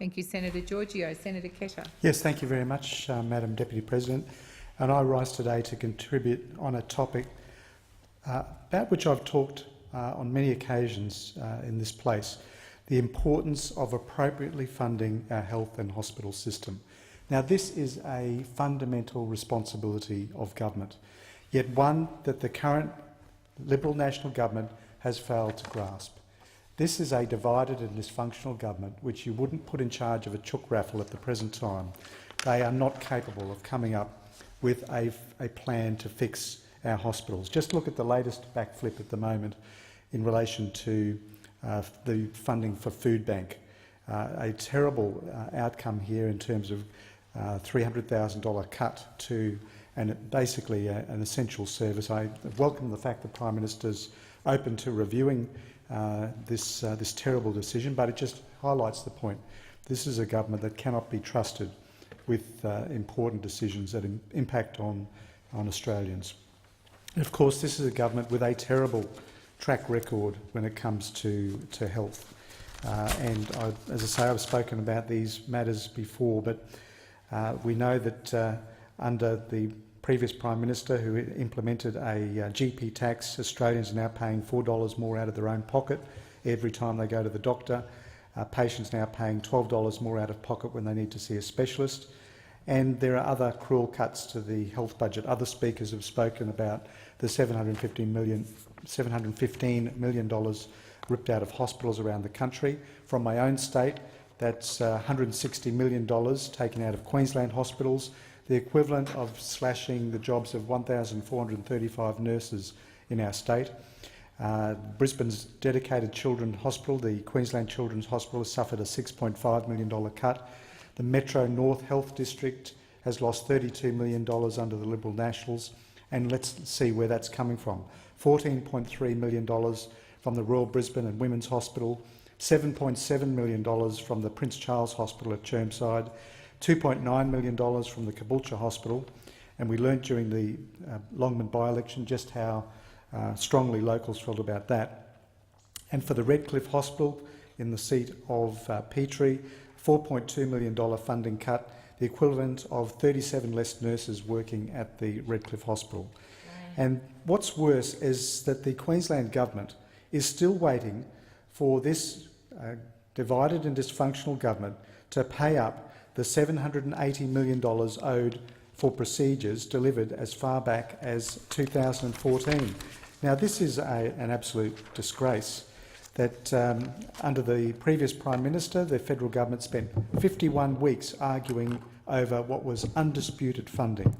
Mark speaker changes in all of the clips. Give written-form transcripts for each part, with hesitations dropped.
Speaker 1: Thank you, Senator Georgiou. Senator Ketter.
Speaker 2: Yes, thank you very much, Madam Deputy President. And I rise today to contribute on a topic about which I've talked on many occasions in this place, the importance of appropriately funding our health and hospital system. Now, this is a fundamental responsibility of government, yet one that the current Liberal National Government has failed to grasp. This is a divided and dysfunctional government which you wouldn't put in charge of a chook raffle at the present time. They are not capable of coming up with a plan to fix our hospitals. Just look at the latest backflip at the moment in relation to the funding for Food Bank. A terrible outcome here in terms of $300,000 cut to basically an essential service. I welcome the fact that the Prime Minister's open to reviewing this terrible decision, but it just highlights the point. This is a government that cannot be trusted with important decisions that impact on Australians. And of course, this is a government with a terrible track record when it comes to health. As I say, I've spoken about these matters before, but we know that under the previous Prime Minister, who implemented a GP tax, Australians are now paying $4 more out of their own pocket every time they go to the doctor. Patients now paying $12 more out of pocket when they need to see a specialist. And there are other cruel cuts to the health budget. Other speakers have spoken about the $715 million ripped out of hospitals around the country. From my own state, that's $160 million taken out of Queensland hospitals, the equivalent of slashing the jobs of 1,435 nurses in our state. Brisbane's dedicated children's hospital, the Queensland Children's Hospital, has suffered a $6.5 million cut. The Metro North Health District has lost $32 million under the Liberal Nationals, and let's see where that's coming from. $14.3 million from the Royal Brisbane and Women's Hospital, $7.7 million from the Prince Charles Hospital at Chermside, $2.9 million from the Caboolture Hospital, and we learnt during the Longman by-election just how strongly locals felt about that. And for the Redcliffe Hospital in the seat of Petrie, $4.2 million funding cut, the equivalent of 37 less nurses working at the Redcliffe Hospital. And what's worse is that the Queensland Government is still waiting for this divided and dysfunctional government to pay up the $780 million owed for procedures delivered as far back as 2014. Now, this is an absolute disgrace that under the previous Prime Minister, the federal government spent 51 weeks arguing over what was undisputed funding,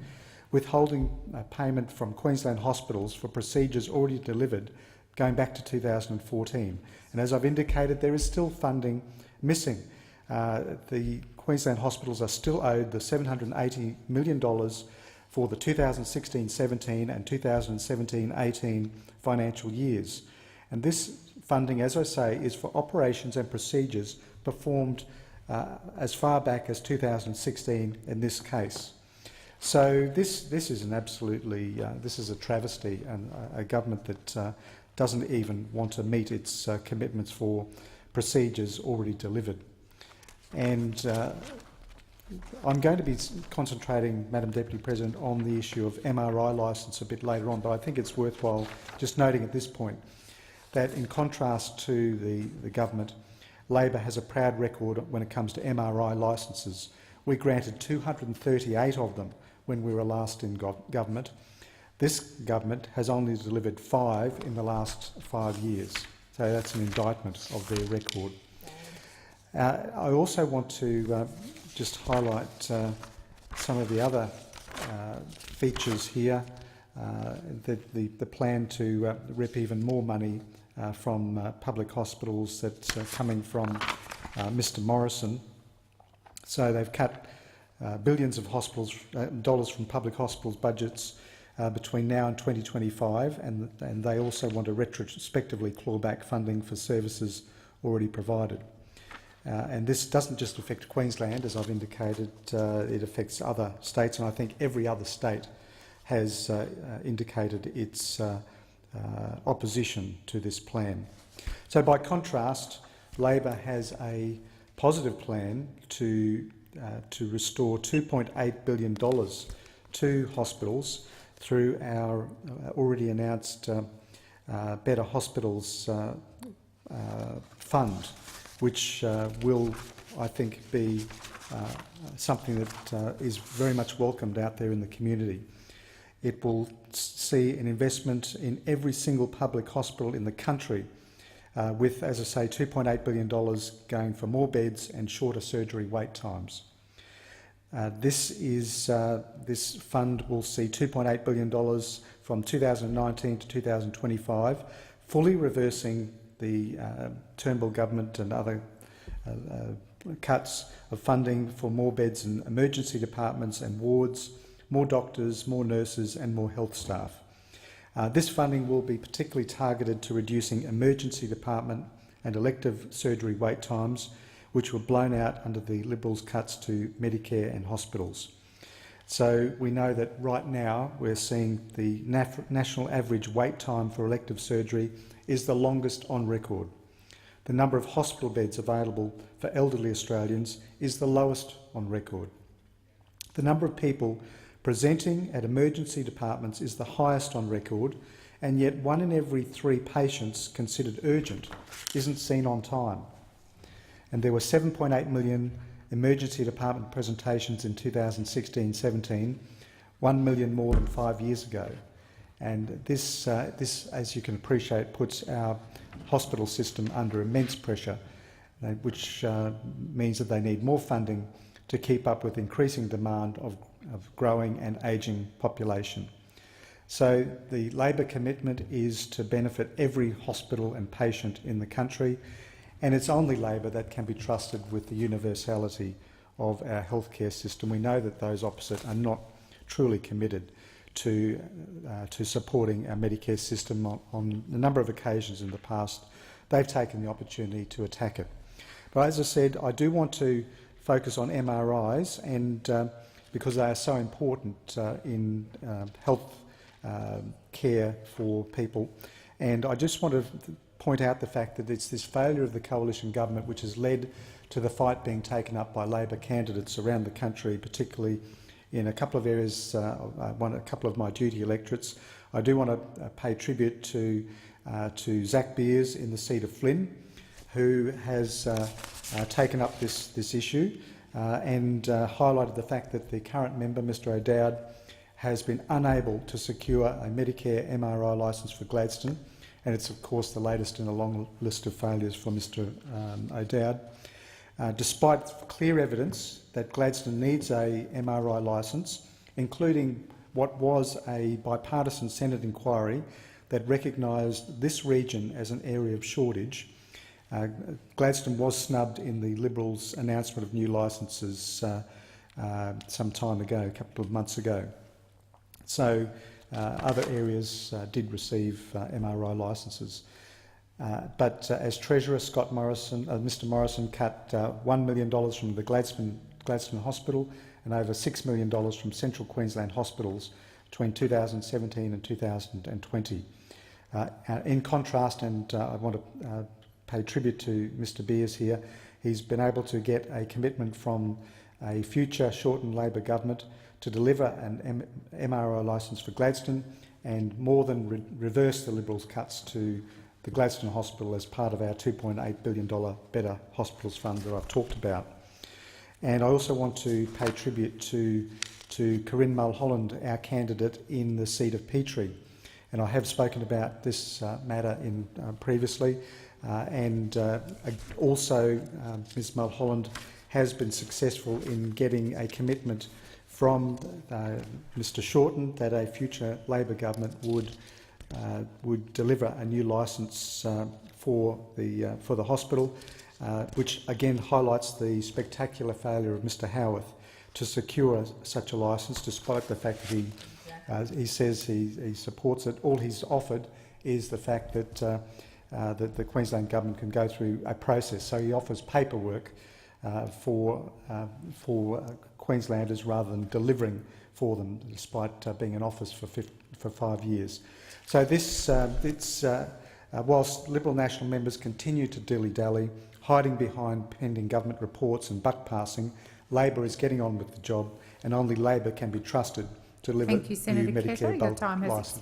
Speaker 2: withholding payment from Queensland hospitals for procedures already delivered going back to 2014. And as I've indicated, there is still funding missing. The Queensland hospitals are still owed the $780 million for the 2016-17 and 2017-18 financial years. And this funding, as I say, is for operations and procedures performed as far back as 2016 in this case. So this is an absolutely, this is a travesty, and a government that doesn't even want to meet its commitments for procedures already delivered. And I'm going to be concentrating, Madam Deputy President, on the issue of MRI licence a bit later on, but I think it's worthwhile just noting at this point that in contrast to the government, Labor has a proud record when it comes to MRI licences. We granted 238 of them when we were last in government. This government has only delivered 5 in the last 5 years, so that's an indictment of their record. I also want to just highlight some of the other features here. The plan to rip even more money from public hospitals that's coming from Mr Morrison. So they've cut billions of dollars from public hospitals' budgets between now and 2025, and they also want to retrospectively claw back funding for services already provided. And this doesn't just affect Queensland, as I've indicated, it affects other states, and I think every other state has indicated its opposition to this plan. So by contrast, Labor has a positive plan to restore $2.8 billion to hospitals through our already announced Better Hospitals Fund, which will, I think, be something that is very much welcomed out there in the community. It will see an investment in every single public hospital in the country with, as I say, $2.8 billion going for more beds and shorter surgery wait times. This fund will see $2.8 billion from 2019 to 2025, fully reversing the Turnbull government and other cuts of funding for more beds in emergency departments and wards, more doctors, more nurses and more health staff. This funding will be particularly targeted to reducing emergency department and elective surgery wait times, which were blown out under the Liberals' cuts to Medicare and hospitals. So we know that right now we're seeing the national average wait time for elective surgery is the longest on record. The number of hospital beds available for elderly Australians is the lowest on record. The number of people presenting at emergency departments is the highest on record, and yet 1 in every 3 patients considered urgent isn't seen on time. And there were 7.8 million emergency department presentations in 2016-17, 1 million more than 5 years ago. And this, as you can appreciate, puts our hospital system under immense pressure, which means that they need more funding to keep up with increasing demand of growing and ageing population. So the Labor commitment is to benefit every hospital and patient in the country, and it's only Labor that can be trusted with the universality of our healthcare system. We know that those opposite are not truly committed to supporting our Medicare system. On a number of occasions in the past, they've taken the opportunity to attack it. But as I said, I do want to focus on MRIs, and because they are so important in health care for people. And I just want to point out the fact that it's this failure of the coalition government which has led to the fight being taken up by Labor candidates around the country, particularly in a couple of areas, a couple of my duty electorates. I do want to pay tribute to Zach Beers in the seat of Flynn, who has taken up this issue and highlighted the fact that the current member, Mr O'Dowd, has been unable to secure a Medicare MRI licence for Gladstone, and it's of course the latest in a long list of failures for Mr O'Dowd. Despite clear evidence that Gladstone needs a MRI licence, including what was a bipartisan Senate inquiry that recognised this region as an area of shortage, Gladstone was snubbed in the Liberals' announcement of new licences some time ago, a couple of months ago. So other areas did receive MRI licences. But as Treasurer, Mr Morrison cut $1 million from the Gladstone Hospital and over $6 million from Central Queensland hospitals between 2017 and 2020. In contrast, and I want to pay tribute to Mr Beers here, he's been able to get a commitment from a future Shorten Labor government to deliver an MRI licence for Gladstone and more than reverse the Liberals' cuts to the Gladstone Hospital as part of our $2.8 billion Better Hospitals Fund that I've talked about. And I also want to pay tribute to Corinne Mulholland, our candidate in the seat of Petrie. And I have spoken about this matter previously, and also Ms Mulholland has been successful in getting a commitment from Mr Shorten that a future Labor government would deliver a new licence for the hospital, which again highlights the spectacular failure of Mr Howarth to secure such a licence, despite the fact that he says he supports it. All he's offered is the fact that the Queensland government can go through a process. So he offers paperwork for Queenslanders rather than delivering for them, despite being in office for 5 years. So this, whilst Liberal National members continue to dilly-dally, hiding behind pending government reports and buck passing. Labor is getting on with the job, and only Labor can be trusted to deliver
Speaker 1: Thank you, Senator
Speaker 2: new
Speaker 1: Ketter.
Speaker 2: Medicare
Speaker 1: Your
Speaker 2: bulk
Speaker 1: time has
Speaker 2: licence.